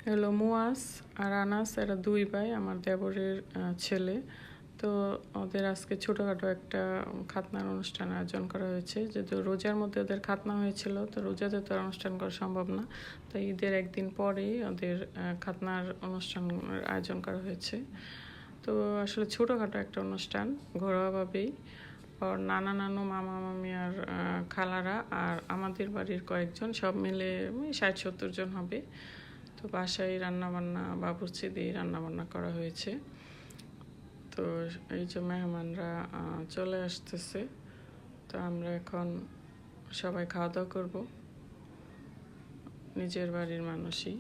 হলো মুয়াজ আর আনাস, এরা দুই ভাই, আমার দেবরের ছেলে। তো ওদের আজকে ছোটোখাটো একটা খাতনার অনুষ্ঠান আয়োজন করা হয়েছে। যেহেতু রোজার মধ্যে ওদের খাতনা হয়েছিল, তো রোজাতে তো অনুষ্ঠান করা সম্ভব না, তো ঈদের একদিন পরেই ওদের খাতনার অনুষ্ঠান আয়োজন করা হয়েছে। তো আসলে ছোটোখাটো একটা অনুষ্ঠান, ঘরোয়াভাবেই। ওর নানা নানু, মামা মামি আর খালারা আর আমাদের বাড়ির কয়েকজন, সব মিলে 60-70 জন হবে। তো বাসায় রান্নাবান্না, বাবুর্চি দিয়ে রান্নাবান্না করা হয়েছে। তো এই যে মেহমানরা চলে আসতেছে, তো আমরা এখন সবাই খাওয়া দাওয়া করবো, নিজের বাড়ির মানুষই।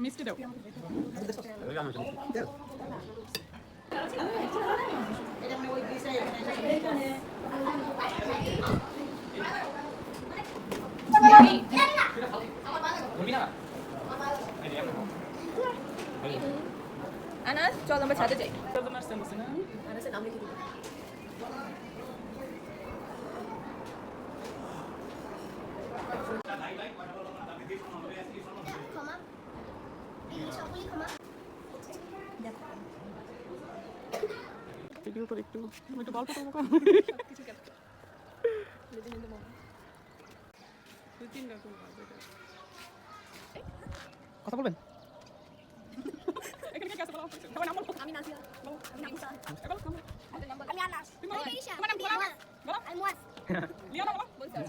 মিষ্টি দাও। আনাস, চল আমরা ছাদে যাই। আনাসের নাম লিখে দিবো। ভিডিও করে একটু গল্প করবো। কথা বলবেন? আমি নাজিয়া, আমি নাফিসা, আমি আনাস, আমি ঈশা, আমি মুয়াজ।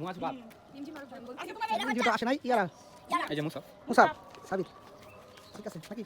মুয়াজ বাপ। আজকে ভিডিওটা আসে নাই ইয়ারা। ইয়ারা। এই যে মুসা সাবির। ঠিক আছে নাকি?